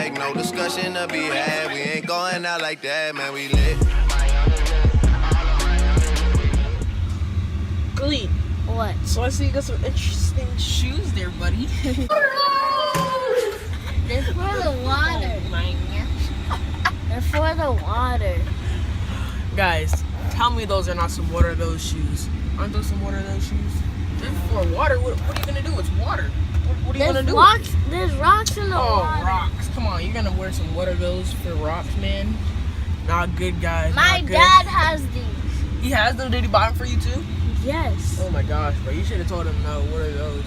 bag. No discussion to be had. We ain't going out like that, man. We lit. Glee. What? So I see you got some interesting shoes there, buddy. They're for the water. They're for the water. Guys, tell me those are not some What Are Those shoes. Aren't those some What Are Those shoes? They're for water. What are you gonna do? It's water. What are you gonna do? There's rocks in the water. Oh, rocks. Come on, you're gonna wear some What Are Those for rocks, man? Not good, guys. My dad has these. He has them? Did he buy them for you too? Yes. Oh my gosh, bro. You should have told him no. What are those?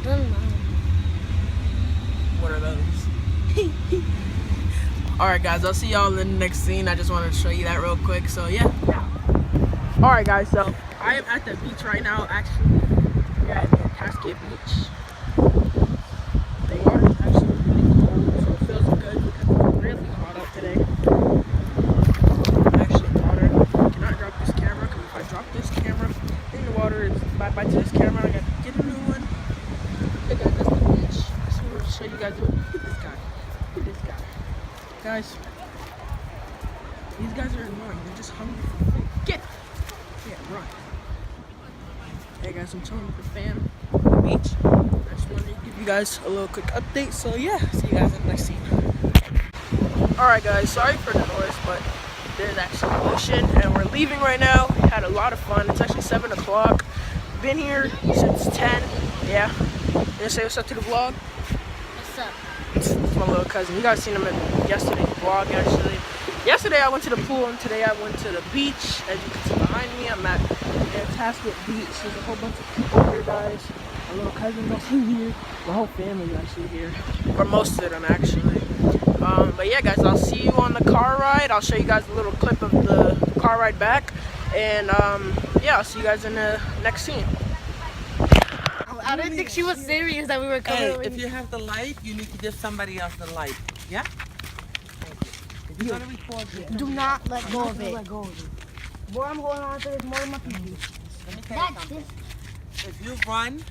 Doesn't matter. What are those? Alright guys, I'll see y'all in the next scene. I just wanted to show you that real quick. So yeah. Alright guys, so I am at the beach right now. Actually, we're at Cascade Beach. The water is actually really cold, so it feels good because it's really hot out today. Actually, water. I cannot drop this camera because if I drop this camera in the water, it's bye-bye to this camera. I gotta get a new one. Hey guys, that's the beach. So I'm gonna show you guys. Look at this guy. Look at this guy. Guys, these guys are annoying. They're just hungry for food. Get! Yeah, run. Hey guys, I'm chilling with the fam on the beach. I just wanted to give you guys a little quick update. So yeah, see you guys in the next scene. Alright guys, sorry for the noise, but there's actually ocean and we're leaving right now. We had a lot of fun. It's actually 7 o'clock. Been here since 10. Yeah. You gonna say what's up to the vlog? What's up? It's my little cousin. You guys seen him in yesterday's vlog actually. Yesterday I went to the pool and today I went to the beach. As you can see behind me, I'm at Fantastic Beach. There's a whole bunch of people here, guys. My little cousin's also here. My whole family's actually here. Or most of them actually. But yeah guys, I'll see you on the car ride. I'll show you guys a little clip of the car ride back. And yeah, I'll see you guys in the next scene. I didn't think she was serious that we were coming over. If you have the light, you need to give somebody else the light. Yeah? Thank you. If you're gonna record this, Do not let go of it. Boy, I'm holding on to this more than my people. let me tell you something. If you run,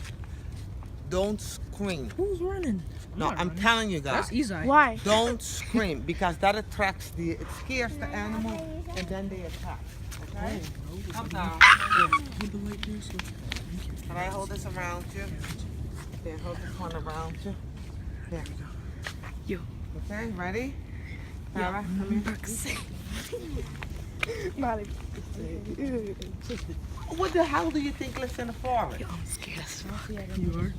don't scream. Who's running? No, I'm telling you guys. That's easy. Why? Don't scream because that attracts it scares the animal and then they attack. Okay? Come down. Can I hold this around you? Then hold this one around you. There. Yo. Okay, ready? Sarah, come here. What the hell do you think lives in the forest? Yo, I'm scared as fuck. You are?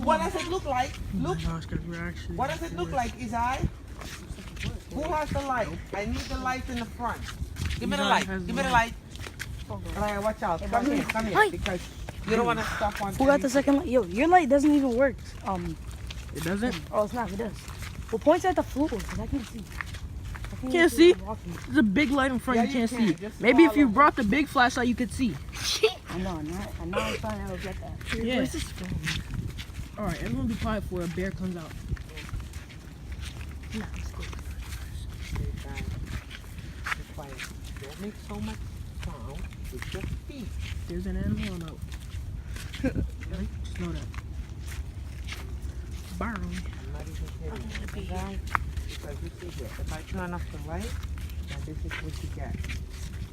What does it look like? Look. Oh my gosh, guys, we're actually. What does it look like, Izai? Who has the light? I need the light in the front. Give me the light. Give me the light. Alright, watch out. Come here, because you don't want to stop on. Who got the second light? Yo, your light doesn't even work. It doesn't? Oh, it's not. It does. Well, points at the floor because I can't see. Can't see? There's a big light in front. Yeah, you can't you see. can. Just Maybe if you follow. brought the big flashlight, you could see. I know. I'm trying to get that. Yeah. Where's this from? All right, everyone be quiet before a bear comes out. Stay down. Be quiet. Don't make so much sound with your feet. There's an animal or no? Right? Just know that. Barn. I'm not even kidding. Guys, because you see this. If I turn off the light, now this is what you get.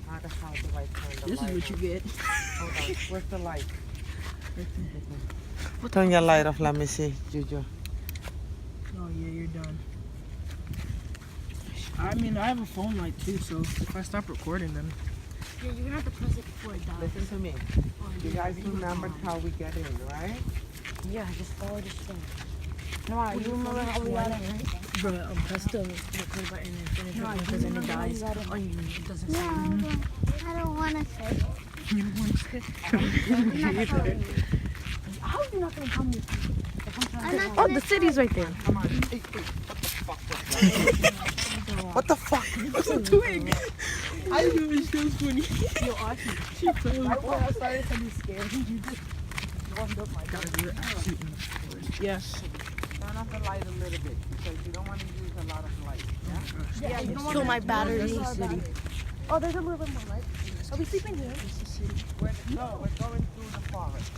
How the hell do I turn the This light is what you on? get. Hold on. Where's the light? Turn your light off. Let me see, Juju. Oh yeah, you're done. I mean, I have a phone light too, so if I stop recording, then Yeah, you're gonna have to press it before it dies. Listen to me. You guys remembered how we get in, right? Yeah, just follow this thing. No, you remember how we got in, right? bro, press the record button and finish No, recording because then it dies. Oh, it doesn't say. I don't want to say it. You don't want to say. How are you not gonna come with me? I'm not Oh, gonna the city's right there. Come on. Hey, what the fuck? What's I'm doing? I know it's so funny. Yo, Archie. She fell. I started to be scared. You just warmed up my Guys, we're actually in the forest. Yes. Turn off the light a little bit because you don't want to use a lot of light. Yeah? Yeah, you don't Kill my battery. Oh, there's a little bit more light. Are we sleeping here? No, we're going through the forest.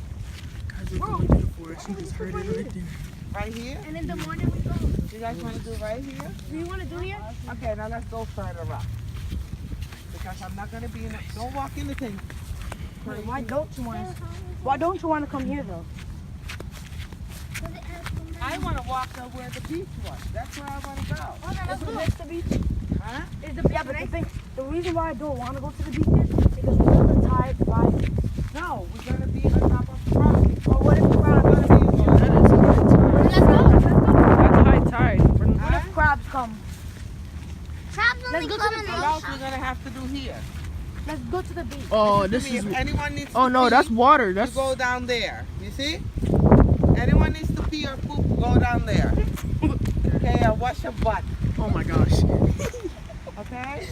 Guys, we're going to the forest. She just heard it right there. Right here? And in the morning we go. You guys want to do right here? Do you want to do here? Okay, now let's go further up. Because I'm not going to be in it. Don't walk in the thing. Why don't you want to? Why don't you want to come here though? I want to walk to where the beach was. That's where I want to go. Is it next to the beach? Huh? Yeah, but the reason why I don't want to go to the beach is because we're the tide rises. No, we're going to be on top of the rock. Or what if the crabs? That is Let's go. that's high tide. What if crabs come? Crabs only go to come the in the What else ocean. we're going to have to do here? Let's go to the beach. Oh, Listen this to me, is. if anyone needs Oh to no, pee, that's water. you That's. go down there. You see? Anyone needs to pee or poop, go down there. Okay, wash your butt. Oh my gosh. Okay?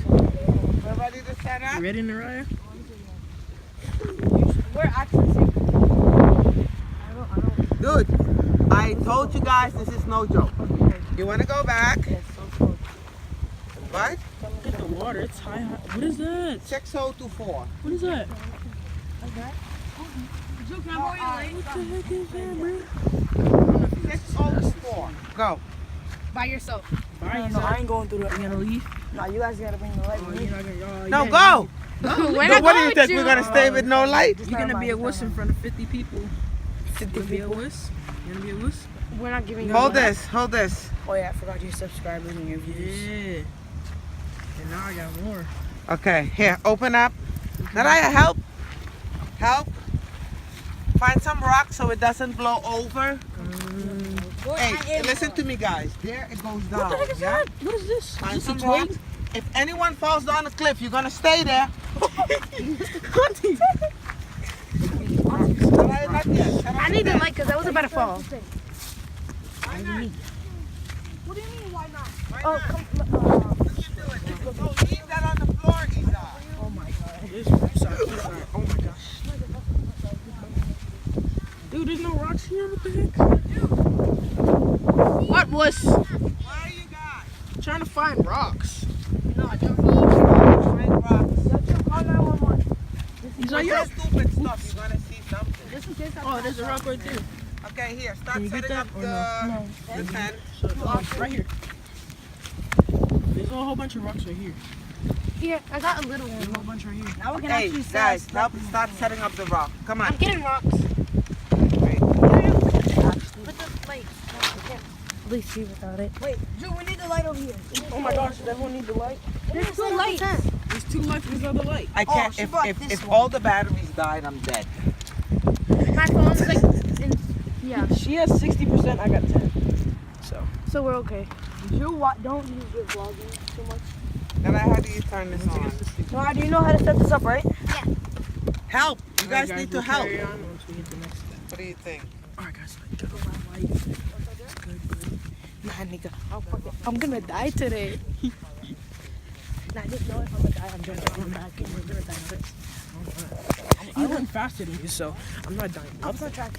We're ready to set up? You ready, Naraya? We're actually safe. Dude, I told you guys this is no joke. You want to go back? Yes, so What? Look at the water. It's high. What is that? 6024. What is that? Joe, can I borrow your leg? What the heck is that, bro? 6024. Go. By yourself. Alright, No, I ain't going through You that. gonna leave? No, you guys gotta bring the light Oh, with you're me. not gonna. No, yeah, go. We're No, what do you think? We're going to stay with no light? You're gonna be a wuss in front of 50 people. 50 You gonna be a people. wuss? You gonna be a wuss? We're not giving you Hold the light. this. Hold this. Oh yeah, I forgot your subscribers and your views. Yeah. And now I got more. Okay, here, open up. Naraya, help. Help. Find some rock so it doesn't blow over. Hey, listen to me, guys. There it goes down. What the heck is yeah? that? What is this? Find Is this some a rocks. twig? If anyone falls down the cliff, you're gonna stay there. Naraya, not yet. Shut up I need with the that. light because I was about to fall. Why not? What do you mean, why not? Why Oh, not? come. You can do it. No, leave that on the floor, Isa. Oh my god. This is sorry. Oh my gosh. Dude, there's no rocks here. What the heck? What was? Where are you guys? Trying to find rocks. Find rocks. Call 911. He's Do like, that stupid stuff. You're gonna see something. Just in case oh, there's a rock right there. Okay, here. Start Can you get setting that up or the tent. So, right here. There's a whole bunch of rocks right here. Here, I got a little There's a one. whole bunch right here. Now we can Hey, actually guys, set help start setting up the rock. Come on. I'm getting rocks. Wait. Put the light. I can't really see without it. Wait, Drew, we need the light over here. Oh my gosh, does everyone need the light? There's two lights. There's two lights, there's other light. I can't. she brought this If one. all the batteries died, I'm dead. My phone's like, yeah. She has 60%, I got 10. So we're okay. Drew, don't use your vlogging too much. Then how do you turn this on? No, do you know how to set this up, right? Help! You guys need to we'll help. carry on once we hit the next step. What do you think? Alright guys, like, turn on my light. Good. Nah, nigga. I'm gonna die today. Nah, just know if I'm gonna die, I'm just going back and we're gonna die first. I run faster than you, so I'm not dying. I'm gonna try.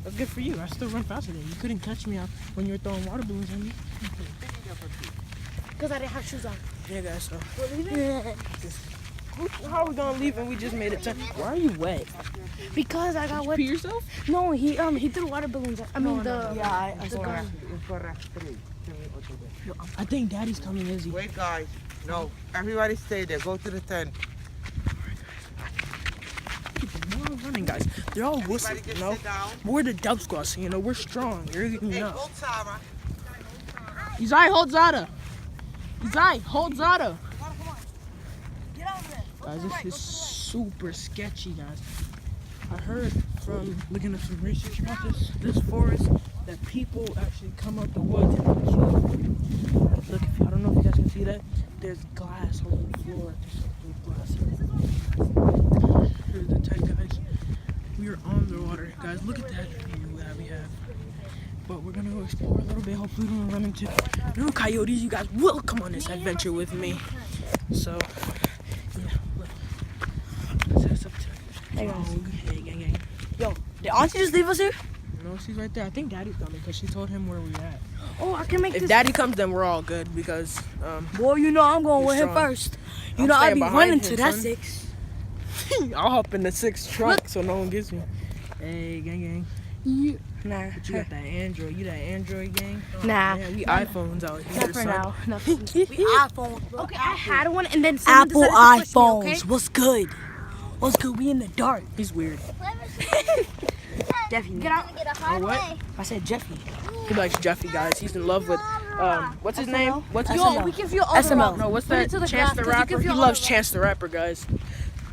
That's good for you. I still run faster than you. You couldn't catch me out when you were throwing water balloons at me. Because I didn't have shoes on. Yeah, guys, so We're leaving? how are we gonna leave and we just made it 10? Why are you wet? Because I got wet. Pee yourself? No, he threw water balloons. I mean Yeah, the gun. I think Daddy's coming, is he? Wait, guys. No, everybody stay there. Go to the tent. Keep on running, guys. They're all wussy, Everybody you just know? sit down. We're the Dub Squad, so, you know, we're strong. You're, you Hey, know. hold Sarah. Izai, hold Zada. Izai, hold Zada. Get out of there. Guys, this is super sketchy, guys. I heard from looking up some research about this forest that people actually come out the woods and kill. Look, I don't know if you guys can see that. There's glass all over the floor. There's glass. Here's the tent, guys. We are on the water, guys. Look at that view that we have. But we're gonna go explore a little bit. Hopefully, we don't run into no coyotes. You guys will come on this adventure with me. So, yeah. Look. Let's head up to Hey, guys. Hey, gang, gang. Yo, did Auntie just leave us here? No, she's right there. I think Daddy's coming because she told him where we're at. Oh, I can make If this. Daddy comes, then we're all good because Boy, you know I'm going You're with him strong. first. You I'm know I'll staying be behind running him, to that son. 6. I'll hop in the 6th trunk so no one gets me. Hey, gang, gang. Nah. But you got that Android. You that Android gang? Oh, Nah. Man, we iPhones out here. Not for son. now. Nothing. We iPhones, bro. Okay, I had one and then someone Apple decided to push me, iPhones. okay? What's good? What's good? We in the dark. He's weird. Jeffy. Get out. Get a hard what? way. I said Jeffy. He likes Jeffy, guys. He's in love with what's his name? What's his SML. name? We give you all the SML. rock. No, what's Put it that? to the Chance graph, the 'cause you Rapper. give He you all loves the Chance the Rapper, guys.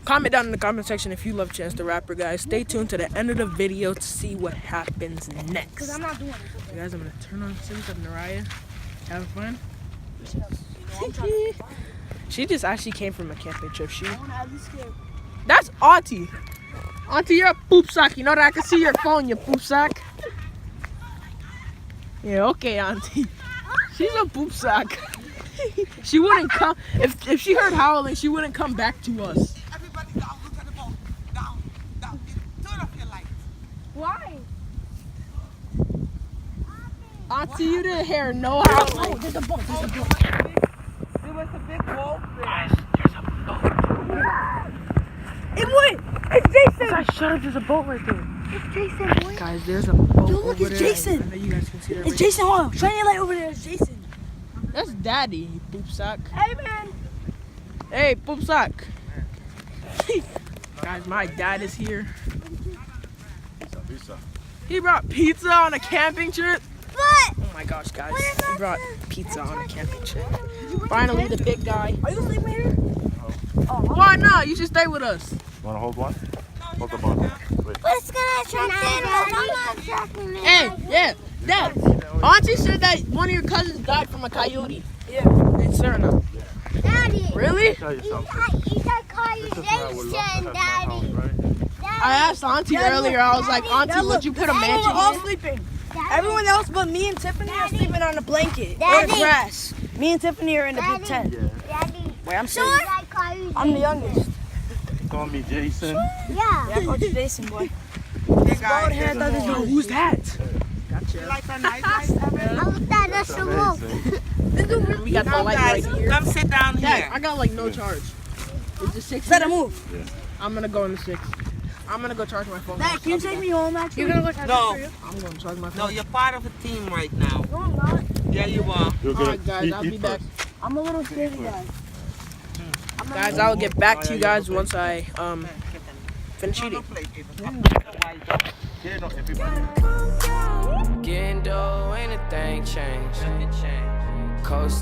Comment down in the comment section if you love Chance the Rapper, guys. Stay tuned to the end of the video to see what happens next. Because I'm not doing it. Guys, I'm gonna turn on Sims of Naraya. Having fun? She just actually came from a camping trip. That's Auntie. Auntie, you're a poop sock. You know that I can see your phone, you poop sock. Yeah, okay, Auntie. She's a poop sock. She wouldn't come if she heard howling. She wouldn't come back to us. Everybody down, look at the boat. Down, down. Turn off your lights. Why? Auntie, you didn't hear no howling. There's a boat. There's a boat. There was a big wall there. It went. It's Jason. Shut up, there's a boat right there. It's Jason, boy. Guys, there's a boat Yo, look, over it's there. Jason. I know you guys can see that It's right Jason. Hold on. Shine your light over there. It's Jason. That's Daddy, you poop sock. Hey, man. Hey, poop sock. Guys, my dad is here. He brought pizza on a camping trip. What? Oh my gosh, guys. He brought pizza on a camping trip. Finally, the big guy. Are you sleeping here? Why not? You should stay with us. Want to hold one? Hold the bottle. Wait. What's gonna attract animals? I'm not attracting it. Hey, yeah, Dad. Auntie said that one of your cousins died from a coyote. Yeah. In Suriname. Daddy. Really? Tell you something. You got This is where I would love to have my house, Daddy. right? I asked Auntie earlier. I was like, Auntie, would you put a We're mansion all in? sleeping. Daddy. Everyone else but me and Tiffany are sleeping on a blanket or Daddy. the grass. Me and Tiffany are in the big tent. Yeah. Daddy. Wait, I'm Sure. saying I'm the youngest. Call me Jason. Yeah. Yeah, I called you Jason, boy. Hey guys, hair, there's a that is Yo, wall. who's that? You like a night light, Evan? I looked at us a wolf. Amazing. We got the Come light guys, right here. come sit down Dad, here. I got like no charge. Is the 6? Let him move. I'm gonna go in the 6. I'm gonna go charge my phone. Dad, can you take me home, actually? You're gonna go No. for you? I'm gonna charge my No, phone. you're part of a team right now. No, I'm not. Yeah, you are. You're Alright, guys, I'll be back. I'm a little scared, guys. Guys, I'll get back to you guys once I finish eating. Yeah, no, everybody. Getting dough, anything change. Coast